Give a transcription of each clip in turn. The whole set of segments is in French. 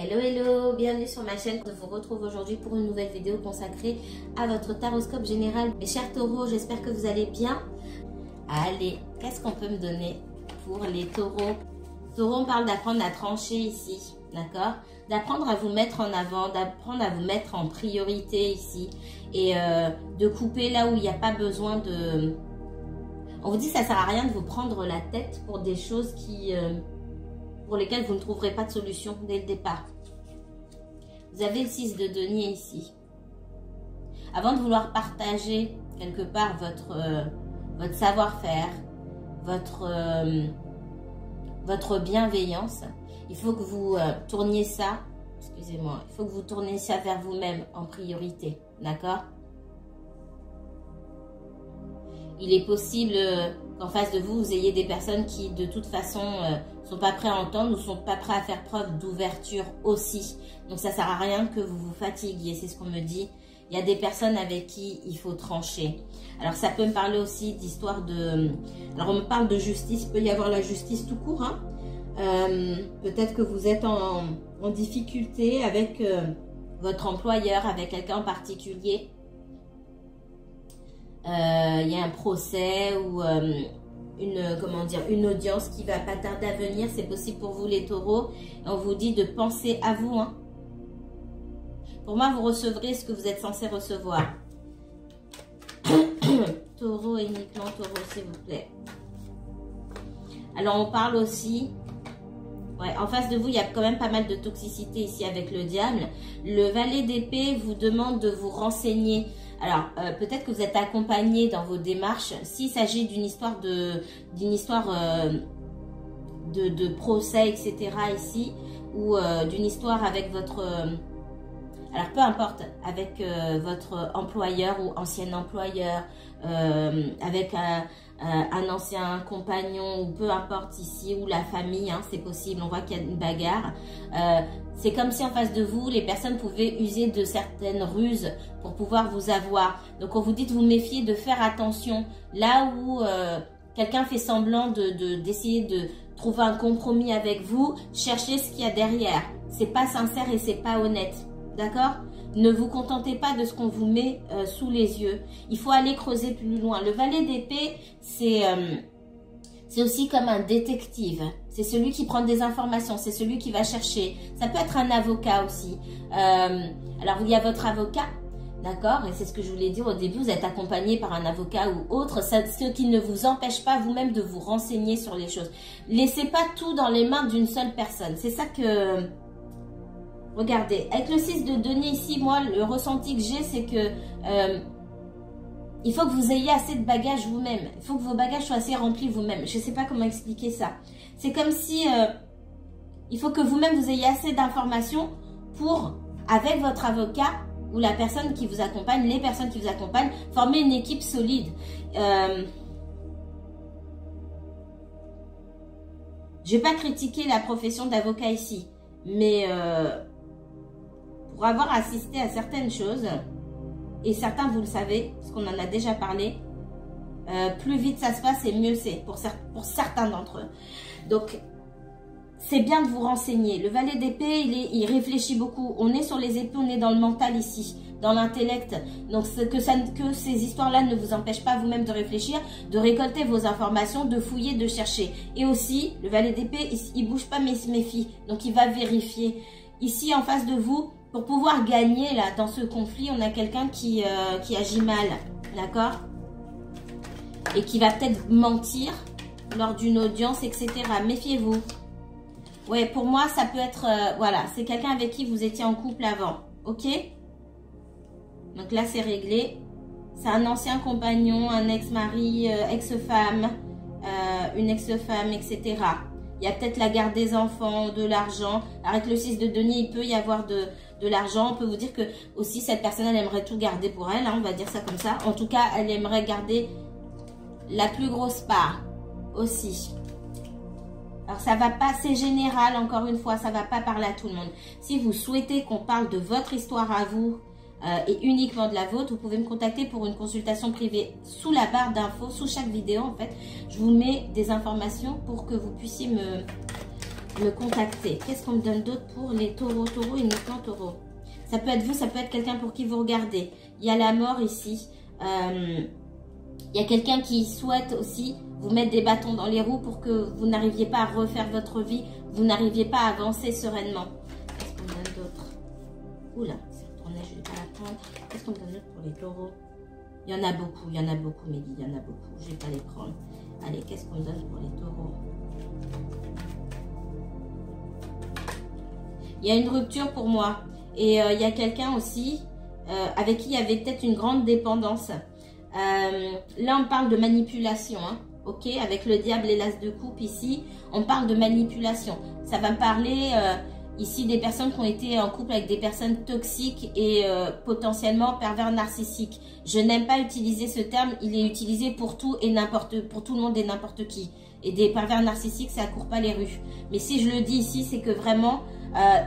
Hello hello, bienvenue sur ma chaîne. Je vous retrouve aujourd'hui pour une nouvelle vidéo consacrée à votre taroscope général. Mes chers taureaux, j'espère que vous allez bien. Allez, qu'est-ce qu'on peut me donner pour les taureaux? Taureaux, on parle d'apprendre à trancher ici, d'accord? D'apprendre à vous mettre en avant, d'apprendre à vous mettre en priorité ici. Et de couper là où il n'y a pas besoin de... On vous dit que ça ne sert à rien de vous prendre la tête pour des choses qui... pour lesquelles vous ne trouverez pas de solution dès le départ. Vous avez le 6 de denier ici. Avant de vouloir partager quelque part votre savoir-faire, votre bienveillance, il faut que vous tourniez ça, excusez-moi, il faut que vous tourniez ça vers vous-même en priorité, d'accord? Il est possible qu'en face de vous, vous ayez des personnes qui, de toute façon, sont pas prêts à entendre ou sont pas prêts à faire preuve d'ouverture aussi. Donc, ça sert à rien que vous vous fatiguiez, c'est ce qu'on me dit. Il y a des personnes avec qui il faut trancher. Alors, ça peut me parler aussi d'histoire de... Alors, on me parle de justice. Il peut y avoir la justice tout court. Hein. Peut-être que vous êtes en difficulté avec votre employeur, avec quelqu'un en particulier. Il y a un procès ou une audience qui va pas tarder à venir. C'est possible pour vous les taureaux. Et on vous dit de penser à vous. Hein. Pour moi, vous recevrez ce que vous êtes censé recevoir. Taureau, uniquement taureau, s'il vous plaît. Alors, on parle aussi... Ouais, en face de vous, il y a quand même pas mal de toxicité ici avec le diable. Le valet d'épée vous demande de vous renseigner. Alors, peut-être que vous êtes accompagné dans vos démarches. S'il s'agit d'une histoire de procès, etc. ici, ou d'une histoire avec votre... alors, peu importe, avec votre employeur ou ancien employeur, avec un ancien compagnon, ou peu importe ici, ou la famille, hein, c'est possible, on voit qu'il y a une bagarre. C'est comme si en face de vous, les personnes pouvaient user de certaines ruses pour pouvoir vous avoir. Donc, on vous dit de vous méfier, de faire attention. Là où quelqu'un fait semblant d'essayer de trouver un compromis avec vous, cherchez ce qu'il y a derrière. C'est pas sincère et c'est pas honnête. D'accord? Ne vous contentez pas de ce qu'on vous met sous les yeux. Il faut aller creuser plus loin. Le valet d'épée, c'est aussi comme un détective. C'est celui qui prend des informations. C'est celui qui va chercher. Ça peut être un avocat aussi. Alors, il y a votre avocat. D'accord? Et c'est ce que je voulais dire au début. Vous êtes accompagné par un avocat ou autre. Ce qui ne vous empêche pas vous-même de vous renseigner sur les choses. Laissez pas tout dans les mains d'une seule personne. C'est ça que... Regardez, avec le 6 de denier ici, moi, le ressenti que j'ai, c'est que il faut que vous ayez assez de bagages vous-même. Il faut que vos bagages soient assez remplis vous-même. Je ne sais pas comment expliquer ça. C'est comme si il faut que vous-même, vous ayez assez d'informations pour, avec votre avocat ou la personne qui vous accompagne, les personnes qui vous accompagnent, former une équipe solide. Je ne vais pas critiquer la profession d'avocat ici, mais... pour avoir assisté à certaines choses, et certains vous le savez, parce qu'on en a déjà parlé, plus vite ça se passe et mieux c'est pour certains d'entre eux. Donc, c'est bien de vous renseigner. Le valet d'épée, il réfléchit beaucoup. On est sur les épées, on est dans le mental ici, dans l'intellect. Donc, que ces histoires-là ne vous empêchent pas vous-même de réfléchir, de récolter vos informations, de fouiller, de chercher. Et aussi, le valet d'épée, il bouge pas mais il se méfie. Donc, il va vérifier. Ici, en face de vous, pour pouvoir gagner là dans ce conflit, on a quelqu'un qui agit mal, d'accord? Et qui va peut-être mentir lors d'une audience, etc. Méfiez-vous. Ouais, pour moi, ça peut être... voilà, c'est quelqu'un avec qui vous étiez en couple avant, ok? Donc là, c'est réglé. C'est un ancien compagnon, un ex-mari, ex-femme, une ex-femme, etc. Il y a peut-être la garde des enfants, de l'argent. Avec le 6 de denier, il peut y avoir de l'argent. On peut vous dire que aussi cette personne, elle aimerait tout garder pour elle. Hein, on va dire ça comme ça. En tout cas, elle aimerait garder la plus grosse part aussi. Alors, ça va pas, c'est général, encore une fois, ça va pas parler à tout le monde. Si vous souhaitez qu'on parle de votre histoire à vous et uniquement de la vôtre, vous pouvez me contacter pour une consultation privée sous la barre d'infos, sous chaque vidéo en fait. Je vous mets des informations pour que vous puissiez me contacter. Qu'est-ce qu'on me donne d'autre pour les taureaux? Taureau, uniquement taureau. Ça peut être vous, ça peut être quelqu'un pour qui vous regardez. Il y a la mort ici. Il y a quelqu'un qui souhaite aussi vous mettre des bâtons dans les roues pour que vous n'arriviez pas à refaire votre vie, vous n'arriviez pas à avancer sereinement. Qu'est-ce qu'on me donne d'autre? Oula, c'est retourné, je ne vais pas la prendre. Qu'est-ce qu'on me donne d'autre pour les taureaux? Il y en a beaucoup, Mélie, il y en a beaucoup. Je ne vais pas les prendre. Allez, qu'est-ce qu'on me donne pour les taureaux? Il y a une rupture pour moi. Et il y a quelqu'un aussi avec qui il y avait peut-être une grande dépendance. Là, on parle de manipulation, hein, ok? Avec le diable et l'as de coupe ici, on parle de manipulation. Ça va me parler ici des personnes qui ont été en couple avec des personnes toxiques et potentiellement pervers narcissiques. Je n'aime pas utiliser ce terme, il est utilisé pour tout et n'importe, pour tout le monde et n'importe qui. Et des pervers narcissiques, ça ne court pas les rues. Mais si je le dis ici, c'est que vraiment,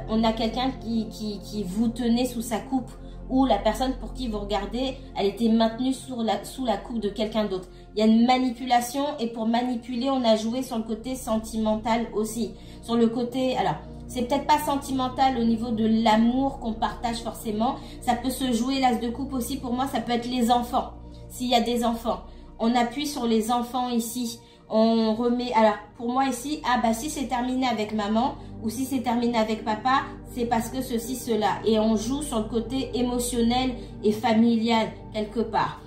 on a quelqu'un qui vous tenait sous sa coupe, ou la personne pour qui vous regardez, elle était maintenue sous la coupe de quelqu'un d'autre. Il y a une manipulation, et pour manipuler, on a joué sur le côté sentimental aussi. Sur le côté, alors, c'est peut-être pas sentimental au niveau de l'amour qu'on partage forcément. Ça peut se jouer, l'as de coupe aussi, pour moi, ça peut être les enfants. S'il y a des enfants. On appuie sur les enfants ici. On remet, alors pour moi ici, ah bah si c'est terminé avec maman ou si c'est terminé avec papa, c'est parce que ceci, cela. Et on joue sur le côté émotionnel et familial quelque part.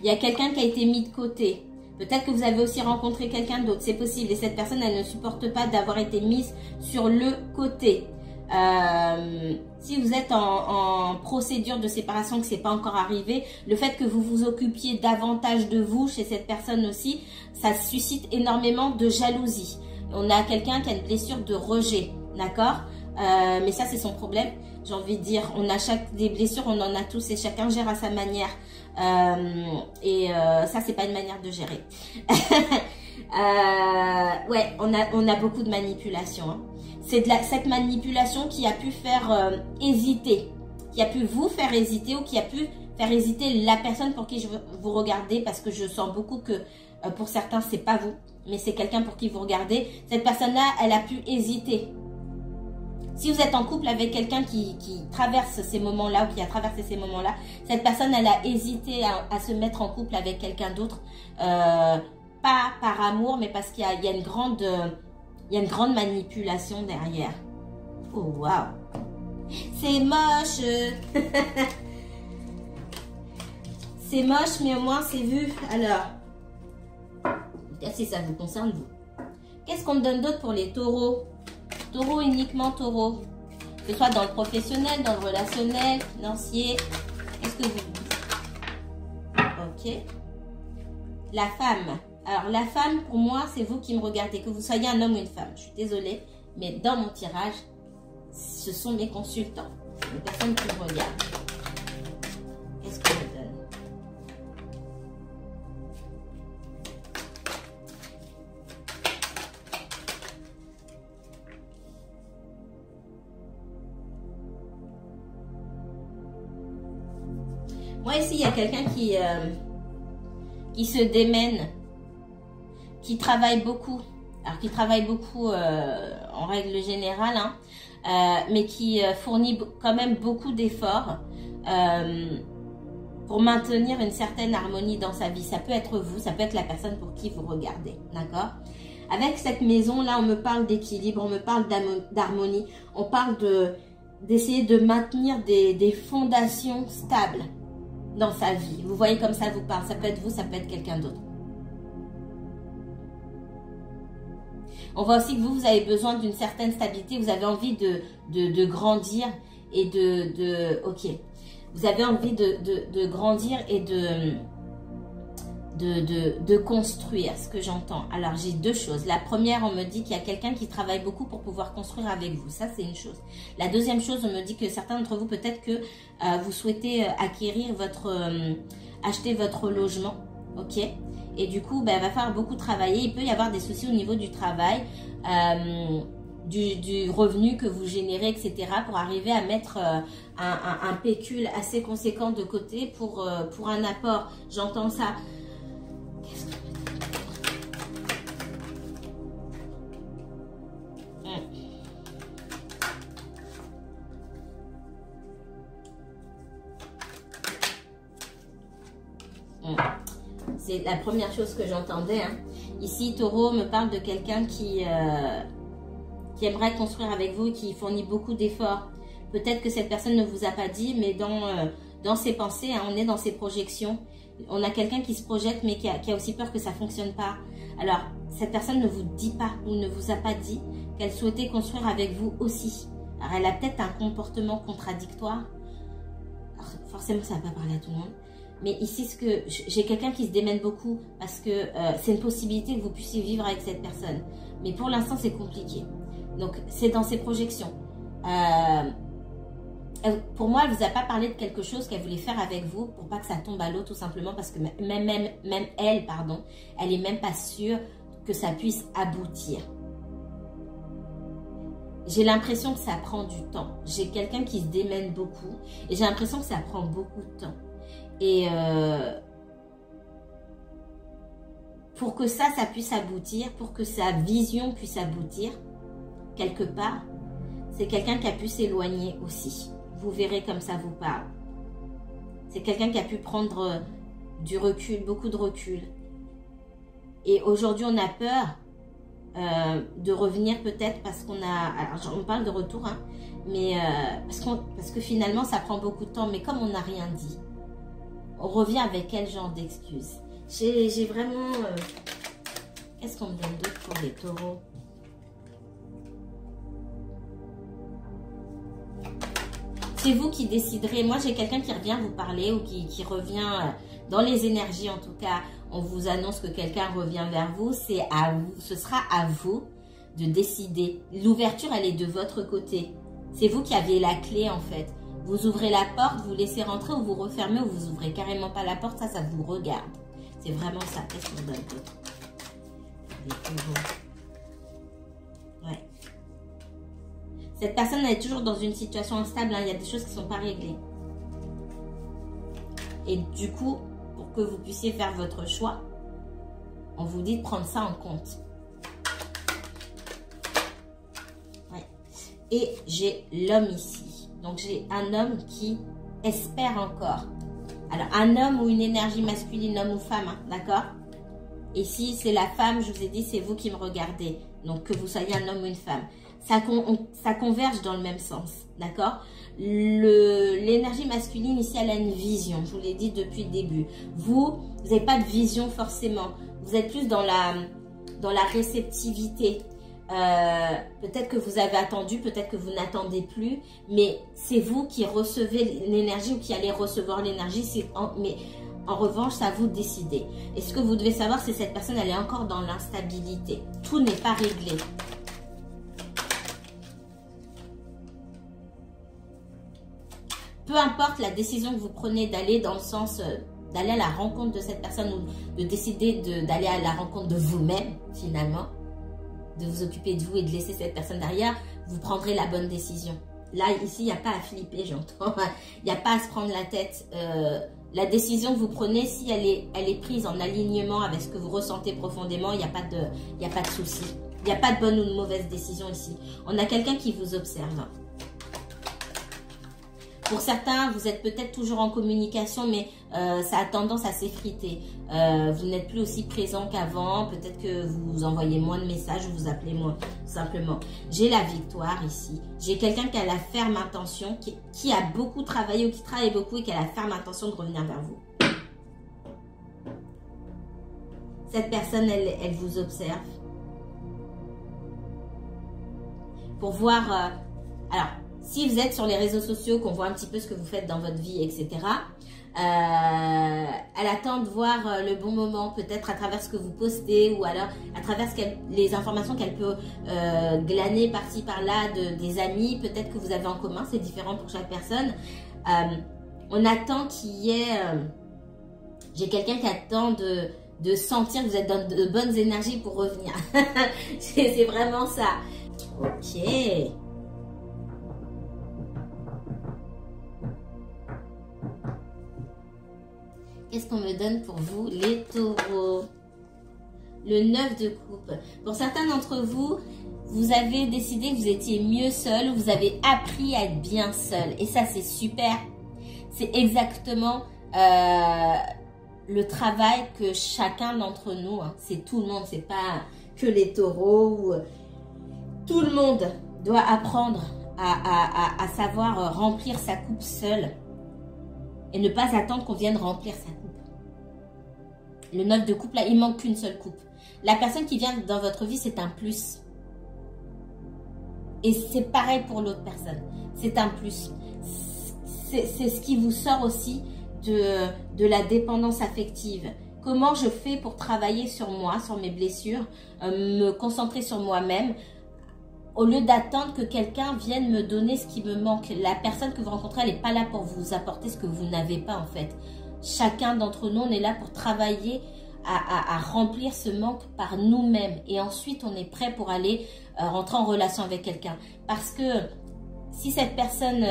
Il y a quelqu'un qui a été mis de côté. Peut-être que vous avez aussi rencontré quelqu'un d'autre, c'est possible. Et cette personne, elle ne supporte pas d'avoir été mise sur le côté. Si vous êtes en procédure de séparation, que c'est pas encore arrivé, le fait que vous vous occupiez davantage de vous chez cette personne aussi, ça suscite énormément de jalousie. On a quelqu'un qui a une blessure de rejet, d'accord? Mais ça c'est son problème. J'ai envie de dire, on a des blessures, on en a tous et chacun gère à sa manière. Ça c'est pas une manière de gérer. Ouais, on a beaucoup de manipulation. Hein. C'est cette manipulation qui a pu faire hésiter, qui a pu vous faire hésiter ou qui a pu faire hésiter la personne pour qui vous regardez, parce que je sens beaucoup que pour certains, c'est pas vous, mais c'est quelqu'un pour qui vous regardez. Cette personne-là, elle a pu hésiter. Si vous êtes en couple avec quelqu'un qui traverse ces moments-là ou qui a traversé ces moments-là, cette personne, elle a hésité à se mettre en couple avec quelqu'un d'autre, pas par amour, mais parce qu'il y a une grande... Il y a une grande manipulation derrière. Oh, waouh. C'est moche. C'est moche, mais au moins c'est vu. Alors, si ça vous concerne, vous. Qu'est-ce qu'on me donne d'autre pour les taureaux? Taureau, uniquement taureau. Que ce soit dans le professionnel, dans le relationnel, financier. Qu'est-ce que vous dites? Ok. La femme. Alors, la femme, pour moi, c'est vous qui me regardez, que vous soyez un homme ou une femme. Je suis désolée, mais dans mon tirage, ce sont mes consultants, les personnes qui me regardent. Qu'est-ce qu'on me donne? Moi, ici, il y a quelqu'un qui se démène, qui travaille beaucoup, alors qui travaille beaucoup en règle générale, hein, mais qui fournit quand même beaucoup d'efforts pour maintenir une certaine harmonie dans sa vie. Ça peut être vous, ça peut être la personne pour qui vous regardez, d'accord? Avec cette maison-là, on me parle d'équilibre, on me parle d'harmonie, on parle d'essayer de maintenir des fondations stables dans sa vie. Vous voyez comme ça vous parle, ça peut être vous, ça peut être quelqu'un d'autre. On voit aussi que vous avez besoin d'une certaine stabilité, vous avez envie de grandir et ok, vous avez envie de grandir et de construire, ce que j'entends. Alors, j'ai deux choses. La première, on me dit qu'il y a quelqu'un qui travaille beaucoup pour pouvoir construire avec vous. Ça, c'est une chose. La deuxième chose, on me dit que certains d'entre vous, peut-être que vous souhaitez acquérir acheter votre logement, ok? Et du coup, ben, il va falloir beaucoup travailler. Il peut y avoir des soucis au niveau du travail, du revenu que vous générez, etc. pour arriver à mettre un pécule assez conséquent de côté pour un apport. J'entends ça. Qu'est-ce que... C'est la première chose que j'entendais. Hein. Ici, Taureau me parle de quelqu'un qui aimerait construire avec vous, qui fournit beaucoup d'efforts. Peut-être que cette personne ne vous a pas dit, mais dans ses pensées, hein, on est dans ses projections. On a quelqu'un qui se projette, mais qui a aussi peur que ça ne fonctionne pas. Alors, cette personne ne vous dit pas ou ne vous a pas dit qu'elle souhaitait construire avec vous aussi. Alors, elle a peut-être un comportement contradictoire. Alors, forcément, ça ne va pas parler à tout le monde. Mais ici, j'ai quelqu'un qui se démène beaucoup parce que c'est une possibilité que vous puissiez vivre avec cette personne. Mais pour l'instant, c'est compliqué. Donc, c'est dans ses projections. Pour moi, elle ne vous a pas parlé de quelque chose qu'elle voulait faire avec vous pour pas que ça tombe à l'eau, tout simplement parce que même elle, pardon, elle n'est même pas sûre que ça puisse aboutir. J'ai l'impression que ça prend du temps. J'ai quelqu'un qui se démène beaucoup et j'ai l'impression que ça prend beaucoup de temps. Et pour que ça puisse aboutir, pour que sa vision puisse aboutir, quelque part, c'est quelqu'un qui a pu s'éloigner aussi. Vous verrez comme ça vous parle. C'est quelqu'un qui a pu prendre du recul, beaucoup de recul. Et aujourd'hui, on a peur de revenir peut-être parce qu'on a... Alors, on parle de retour, hein, mais parce que finalement, ça prend beaucoup de temps. Mais comme on n'a rien dit, on revient avec quel genre d'excuses? J'ai vraiment... Qu'est-ce qu'on me donne d'autre pour les taureaux? C'est vous qui déciderez. Moi, j'ai quelqu'un qui revient vous parler ou qui revient dans les énergies. En tout cas, on vous annonce que quelqu'un revient vers vous. C'est à vous. Ce sera à vous de décider. L'ouverture, elle est de votre côté. C'est vous qui avez la clé, en fait. Vous ouvrez la porte, vous laissez rentrer ou vous refermez ou vous ouvrez carrément pas la porte. Ça vous regarde. C'est vraiment ça. Qu'est-ce qu'on donne d'autre? Les taureaux. Ouais. Cette personne elle est toujours dans une situation instable. Hein. Il y a des choses qui ne sont pas réglées. Et du coup, pour que vous puissiez faire votre choix, on vous dit de prendre ça en compte. Ouais. Et j'ai l'homme ici. Donc, j'ai un homme qui espère encore. Alors, un homme ou une énergie masculine, homme ou femme, hein, d'accord? Et si c'est la femme, je vous ai dit, c'est vous qui me regardez. Donc, que vous soyez un homme ou une femme. Ça converge dans le même sens, d'accord? L'énergie masculine, ici, elle a une vision. Je vous l'ai dit depuis le début. Vous n'avez pas de vision forcément. Vous êtes plus dans la réceptivité. Peut-être que vous avez attendu, peut-être que vous n'attendez plus, mais c'est vous qui recevez l'énergie ou qui allez recevoir l'énergie. Mais en revanche, c'est à vous de décider. Et ce que vous devez savoir, c'est que cette personne, elle est encore dans l'instabilité. Tout n'est pas réglé. Peu importe la décision que vous prenez d'aller dans le sens d'aller à la rencontre de cette personne ou de décider d'aller à la rencontre de vous-même, finalement, de vous occuper de vous et de laisser cette personne derrière, vous prendrez la bonne décision. Là, ici, il n'y a pas à flipper, j'entends. Il n'y a pas à se prendre la tête. La décision que vous prenez, si elle est prise en alignement avec ce que vous ressentez profondément, il n'y a pas de souci. Il n'y a pas de bonne ou de mauvaise décision ici. On a quelqu'un qui vous observe. Pour certains, vous êtes peut-être toujours en communication, mais ça a tendance à s'effriter. Vous n'êtes plus aussi présent qu'avant. Peut-être que vous envoyez moins de messages ou vous appelez moins, tout simplement. J'ai la victoire ici. J'ai quelqu'un qui a la ferme intention, qui a beaucoup travaillé ou qui travaille beaucoup et qui a la ferme intention de revenir vers vous. Cette personne, elle vous observe. Pour voir... alors, si vous êtes sur les réseaux sociaux, qu'on voit un petit peu ce que vous faites dans votre vie, etc., elle attend de voir le bon moment, peut-être à travers ce que vous postez ou alors à travers les informations qu'elle peut glaner par-ci, par-là des amis, peut-être que vous avez en commun, c'est différent pour chaque personne. On attend qu'il y ait... j'ai quelqu'un qui attend de sentir que vous êtes dans de bonnes énergies pour revenir. C'est vraiment ça. Ok. Qu'est-ce qu'on me donne pour vous, les taureaux? Le 9 de coupe. Pour certains d'entre vous, vous avez décidé que vous étiez mieux seul, vous avez appris à être bien seul. Et ça, c'est super. C'est exactement le travail que chacun d'entre nous, hein, c'est tout le monde, c'est pas que les taureaux. Tout le monde doit apprendre à savoir remplir sa coupe seul et ne pas attendre qu'on vienne remplir sa coupe. Le 9 de coupe, là, il manque qu'une seule coupe. La personne qui vient dans votre vie, c'est un plus. Et c'est pareil pour l'autre personne. C'est un plus. C'est ce qui vous sort aussi de la dépendance affective. Comment je fais pour travailler sur moi, sur mes blessures, me concentrer sur moi-même, au lieu d'attendre que quelqu'un vienne me donner ce qui me manque. La personne que vous rencontrez, elle n'est pas là pour vous apporter ce que vous n'avez pas en fait. Chacun d'entre nous, on est là pour travailler à remplir ce manque par nous-mêmes. Et ensuite, on est prêt pour aller rentrer en relation avec quelqu'un. Parce que si cette personne,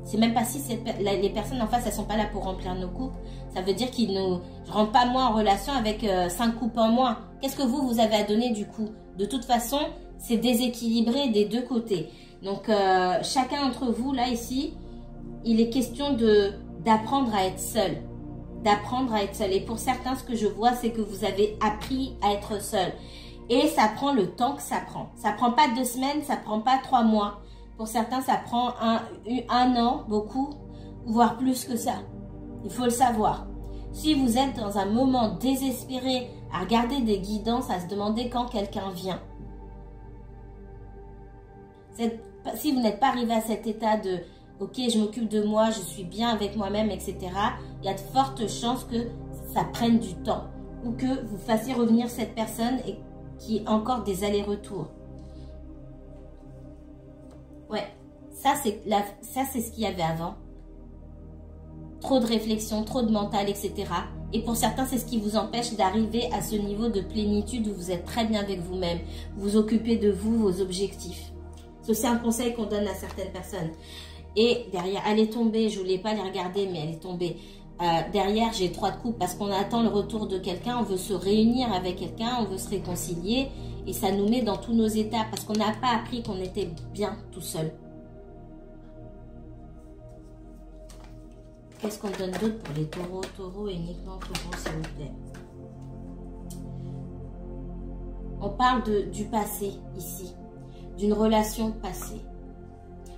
c'est même pas si les personnes en face, elles sont pas là pour remplir nos coupes. Ça veut dire qu'ils ne rentrent pas moins en relation avec 5 coupes en moins. Qu'est-ce que vous avez à donner du coup? De toute façon, c'est déséquilibré des deux côtés. Donc, chacun d'entre vous, là, ici, il est question d'apprendre à être seul. D'apprendre à être seul. Et pour certains, ce que je vois, c'est que vous avez appris à être seul. Et ça prend le temps que ça prend. Ça prend pas 2 semaines, ça prend pas 3 mois. Pour certains, ça prend un an, beaucoup, voire plus que ça. Il faut le savoir. Si vous êtes dans un moment désespéré, à regarder des guidances, à se demander quand quelqu'un vient. Si vous n'êtes pas arrivé à cet état de « Ok, je m'occupe de moi, je suis bien avec moi-même, etc. » Il y a de fortes chances que ça prenne du temps. Ou que vous fassiez revenir cette personne et qu'il y ait encore des allers-retours. Ouais, ça c'est ce qu'il y avait avant. Trop de réflexion, trop de mental, etc. Et pour certains, c'est ce qui vous empêche d'arriver à ce niveau de plénitude où vous êtes très bien avec vous-même. Vous vous occupez de vous, vos objectifs. C'est aussi un conseil qu'on donne à certaines personnes. Et derrière, elle est tombée, je ne voulais pas les regarder, mais elle est tombée. Derrière, j'ai 3 de coupe parce qu'on attend le retour de quelqu'un, on veut se réunir avec quelqu'un, on veut se réconcilier. Et ça nous met dans tous nos états parce qu'on n'a pas appris qu'on était bien tout seul. Qu'est-ce qu'on donne d'autre pour les taureaux? Taureaux et uniquement taureaux, s'il vous plaît. On parle du passé ici, d'une relation passée.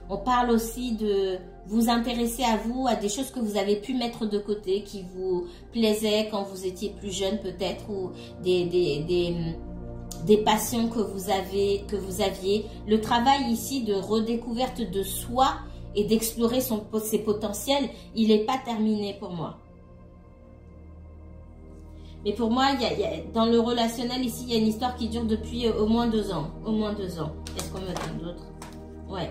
On parle aussi de vous intéresser à vous, à des choses que vous avez pu mettre de côté, qui vous plaisaient quand vous étiez plus jeune peut-être, ou des passions que vous aviez. Le travail ici de redécouverte de soi et d'explorer ses potentiels, il n'est pas terminé pour moi. Mais pour moi, dans le relationnel ici, il y a une histoire qui dure depuis au moins 2 ans. Au moins 2 ans. Qu'est-ce qu'on me donne d'autre? Ouais.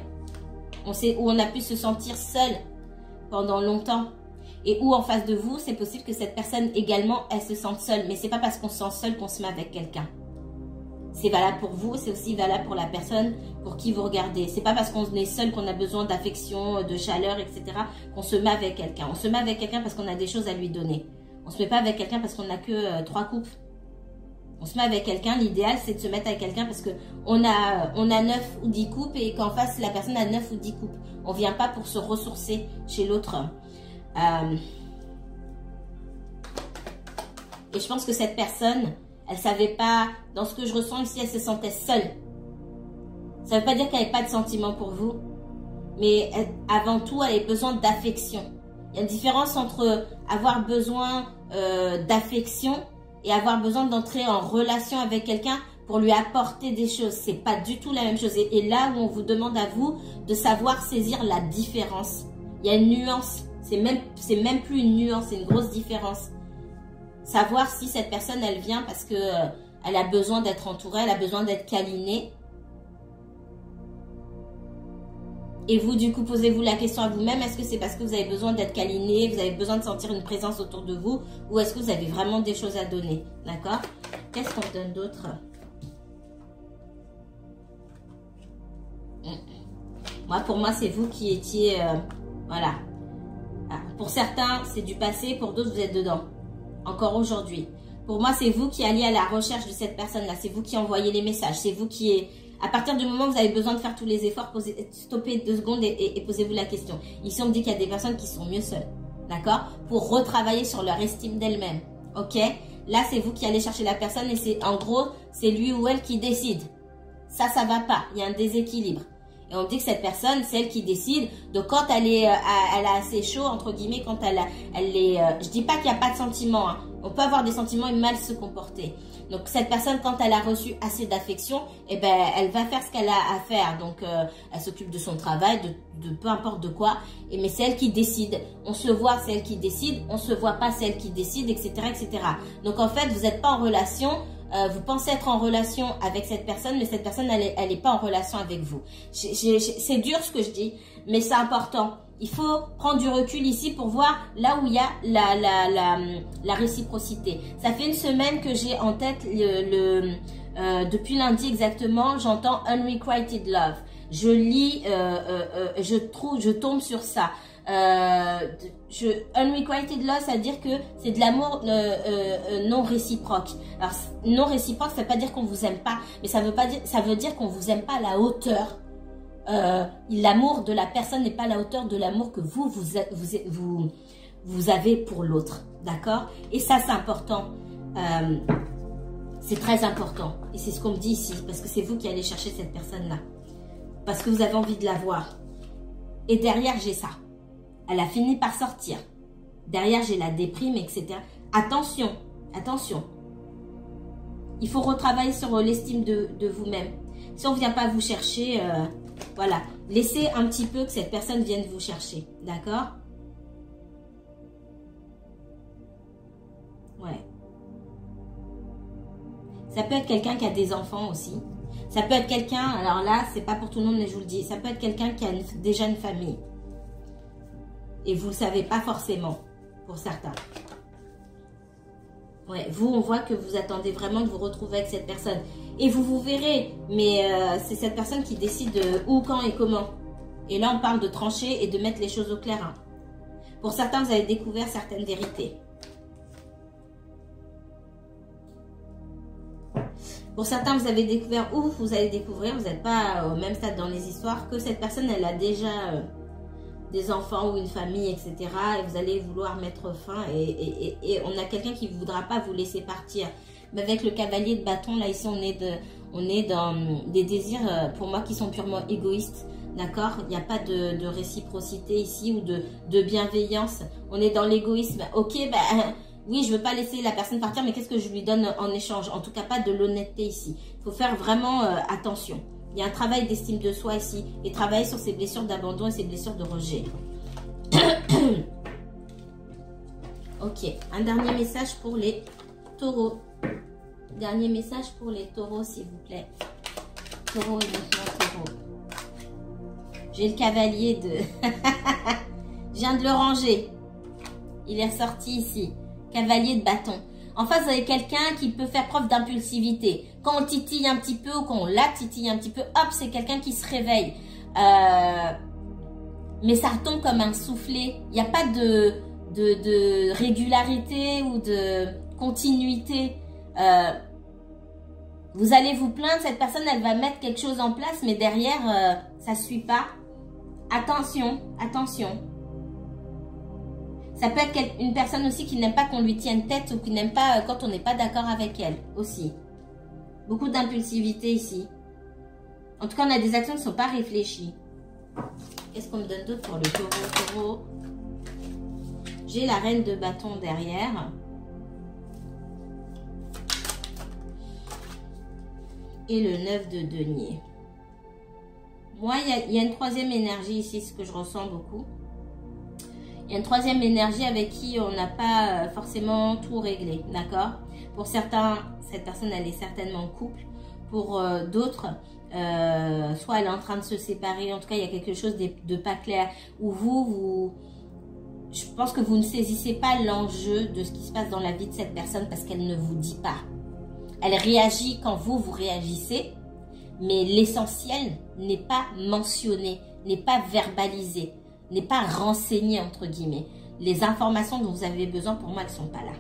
Où on a pu se sentir seul pendant longtemps. Et où en face de vous, c'est possible que cette personne également, elle se sente seule. Mais c'est pas parce qu'on se sent seul qu'on se met avec quelqu'un. C'est valable pour vous, c'est aussi valable pour la personne pour qui vous regardez. C'est pas parce qu'on est seul qu'on a besoin d'affection, de chaleur, etc. qu'on se met avec quelqu'un. On se met avec quelqu'un parce qu'on a des choses à lui donner. On se met pas avec quelqu'un parce qu'on n'a que 3 coupes. On se met avec quelqu'un, l'idéal c'est de se mettre avec quelqu'un parce qu'on a 9 ou 10 coupes et qu'en face la personne a 9 ou 10 coupes. On vient pas pour se ressourcer chez l'autre. Et je pense que cette personne, elle savait pas, dans ce que je ressens ici, elle se sentait seule. Ça veut pas dire qu'elle n'avait pas de sentiments pour vous, mais avant tout, elle avait besoin d'affection. Il y a une différence entre avoir besoin d'affection et avoir besoin d'entrer en relation avec quelqu'un pour lui apporter des choses. C'est pas du tout la même chose. Et là où on vous demande à vous de savoir saisir la différence. Il y a une nuance. C'est même plus une nuance, c'est une grosse différence. Savoir si cette personne, elle vient parce que elle a besoin d'être entourée, elle a besoin d'être câlinée. Et vous, du coup, posez-vous la question à vous-même, est-ce que c'est parce que vous avez besoin d'être câliné, vous avez besoin de sentir une présence autour de vous, ou est-ce que vous avez vraiment des choses à donner? D'accord? Qu'est-ce qu'on donne d'autre? Moi, pour moi, c'est vous qui étiez... voilà. Pour certains, c'est du passé, pour d'autres, vous êtes dedans. Encore aujourd'hui. Pour moi, c'est vous qui allez à la recherche de cette personne-là. C'est vous qui envoyez les messages. C'est vous qui... À partir du moment où vous avez besoin de faire tous les efforts, stoppez 2 secondes et posez-vous la question. Ici, on me dit qu'il y a des personnes qui sont mieux seules. D'accord? Pour retravailler sur leur estime d'elles-mêmes. Ok? Là, c'est vous qui allez chercher la personne et c'est en gros, c'est lui ou elle qui décide. Ça va pas. Il y a un déséquilibre. Et on dit que cette personne, c'est elle qui décide. Donc, quand elle a assez chaud, entre guillemets, quand elle est... je dis pas qu'il n'y a pas de sentiments. Hein. On peut avoir des sentiments et mal se comporter. Donc, cette personne, quand elle a reçu assez d'affection, eh ben, elle va faire ce qu'elle a à faire. Donc, elle s'occupe de son travail, de peu importe de quoi. Mais c'est elle qui décide. On se voit, c'est elle qui décide. On se voit pas, c'est elle qui décide, etc., etc. Donc, en fait, vous n'êtes pas en relation. Vous pensez être en relation avec cette personne, mais cette personne, elle est pas en relation avec vous. C'est dur ce que je dis, mais c'est important. Il faut prendre du recul ici pour voir là où il y a la réciprocité. Ça fait une semaine que j'ai en tête depuis lundi exactement, j'entends Unrequited Love. Je lis, je tombe sur ça. Unrequited love, ça veut dire que c'est de l'amour non réciproque. Alors non réciproque, ça veut pas dire qu'on vous aime pas, mais ça veut dire qu'on vous aime pas à la hauteur. L'amour de la personne n'est pas à la hauteur de l'amour que vous avez pour l'autre, d'accord? Et ça, c'est important. C'est très important. Et c'est ce qu'on me dit ici, parce que c'est vous qui allez chercher cette personne-là, parce que vous avez envie de la voir. Et derrière, j'ai ça. Elle a fini par sortir. Derrière, j'ai la déprime, etc. Attention, attention. Il faut retravailler sur l'estime de vous-même. Si on ne vient pas vous chercher, voilà. Laissez un petit peu que cette personne vienne vous chercher. D'accord? Ouais. Ça peut être quelqu'un qui a des enfants aussi. Ça peut être quelqu'un, alors là, c'est pas pour tout le monde, mais je vous le dis. Ça peut être quelqu'un qui a déjà une famille. Et vous ne le savez pas forcément, pour certains. Ouais, vous, on voit que vous attendez vraiment de vous retrouver avec cette personne. Et vous verrez, mais c'est cette personne qui décide où, quand et comment. Et là, on parle de trancher et de mettre les choses au clair. Hein. Pour certains, vous avez découvert certaines vérités. Pour certains, vous avez découvert où vous allez découvrir. Vous n'êtes pas au même stade dans les histoires que cette personne, elle a déjà... des enfants ou une famille, etc. Et vous allez vouloir mettre fin et on a quelqu'un qui ne voudra pas vous laisser partir. Mais avec le cavalier de bâton, là, ici, on est dans des désirs, pour moi, qui sont purement égoïstes. D'accord? Il n'y a pas de réciprocité ici ou de bienveillance. On est dans l'égoïsme. Ok, ben, oui, je ne veux pas laisser la personne partir, mais qu'est-ce que je lui donne en échange? En tout cas, pas de l'honnêteté ici. Il faut faire vraiment attention. Il y a un travail d'estime de soi ici et travailler sur ses blessures d'abandon et ses blessures de rejet. Ok, un dernier message pour les taureaux. Dernier message pour les taureaux, s'il vous plaît. Taureau et maintenant taureau. J'ai le cavalier de... Je viens de le ranger. Il est ressorti ici. Cavalier de bâton. En face, vous avez quelqu'un qui peut faire preuve d'impulsivité. Quand on titille un petit peu ou quand on la titille un petit peu, hop, c'est quelqu'un qui se réveille. Mais ça retombe comme un soufflet. Il n'y a pas de régularité ou de continuité. Vous allez vous plaindre, cette personne, elle va mettre quelque chose en place, mais derrière, ça ne suit pas. Attention, attention. Ça peut être une personne aussi qui n'aime pas qu'on lui tienne tête ou qui n'aime pas quand on n'est pas d'accord avec elle aussi. Beaucoup d'impulsivité ici. En tout cas, on a des actions qui ne sont pas réfléchies. Qu'est-ce qu'on me donne d'autre pour le taureau? J'ai la reine de bâton derrière. Et le 9 de denier. Moi, il y a une troisième énergie ici, ce que je ressens beaucoup. Il y a une troisième énergie avec qui on n'a pas forcément tout réglé, d'accord? Pour certains, cette personne, elle est certainement en couple. Pour d'autres, soit elle est en train de se séparer. En tout cas, il y a quelque chose de pas clair. Ou je pense que vous ne saisissez pas l'enjeu de ce qui se passe dans la vie de cette personne parce qu'elle ne vous dit pas. Elle réagit quand vous réagissez, mais l'essentiel n'est pas mentionné, n'est pas verbalisé, n'est pas renseigné, entre guillemets. Les informations dont vous avez besoin, pour moi, elles ne sont pas là.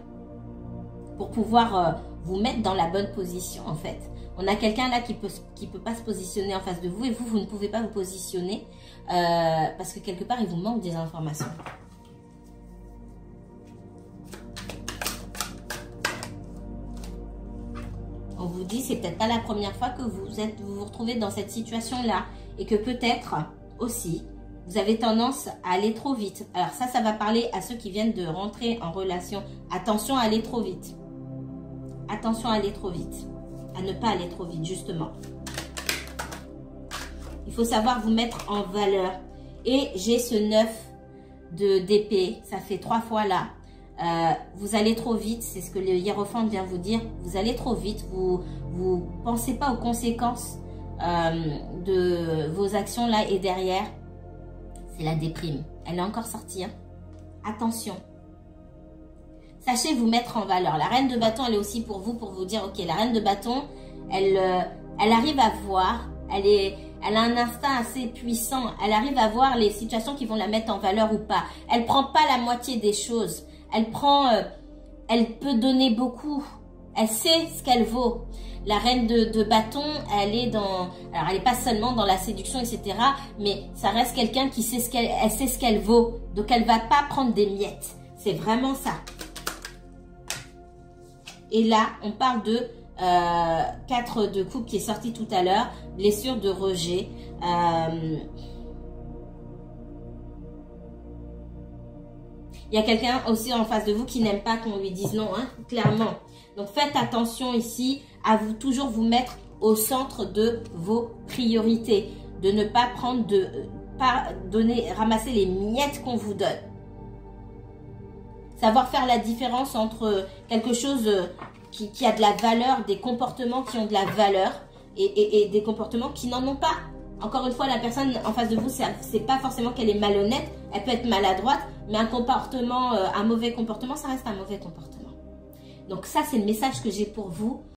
pour pouvoir vous mettre dans la bonne position en fait. On a quelqu'un là qui peut pas se positionner en face de vous et vous ne pouvez pas vous positionner parce que quelque part il vous manque des informations. On vous dit c'est peut-être pas la première fois que vous vous retrouvez dans cette situation là et que peut-être aussi vous avez tendance à aller trop vite. Alors ça va parler à ceux qui viennent de rentrer en relation. Attention à aller trop vite. Attention à aller trop vite. À ne pas aller trop vite, justement. Il faut savoir vous mettre en valeur. Et j'ai ce 9 d'épée. Ça fait 3 fois là. Vous allez trop vite. C'est ce que le hiérophante vient vous dire. Vous allez trop vite. Vous pensez pas aux conséquences de vos actions là et derrière. C'est la déprime. Elle est encore sortie. Hein. Attention. Sachez vous mettre en valeur. La reine de bâton, elle est aussi pour vous dire, ok, la reine de bâton, elle arrive à voir, elle a un instinct assez puissant. Elle arrive à voir les situations qui vont la mettre en valeur ou pas. Elle prend pas la moitié des choses. Elle peut donner beaucoup. Elle sait ce qu'elle vaut. La reine de bâton, elle est alors elle n'est pas seulement dans la séduction, etc. Mais ça reste quelqu'un qui sait elle sait ce qu'elle vaut. Donc elle va pas prendre des miettes. C'est vraiment ça. Et là, on parle de 4 de coupe qui est sorti tout à l'heure. Blessure de rejet. Il y a quelqu'un aussi en face de vous qui n'aime pas qu'on lui dise non, hein, clairement. Donc faites attention ici à toujours vous mettre au centre de vos priorités. De ne pas prendre ramasser les miettes qu'on vous donne. Savoir faire la différence entre quelque chose qui a de la valeur, des comportements qui ont de la valeur et des comportements qui n'en ont pas. Encore une fois, la personne en face de vous, c'est pas forcément qu'elle est malhonnête, elle peut être maladroite, mais un mauvais comportement, ça reste un mauvais comportement. Donc ça, c'est le message que j'ai pour vous.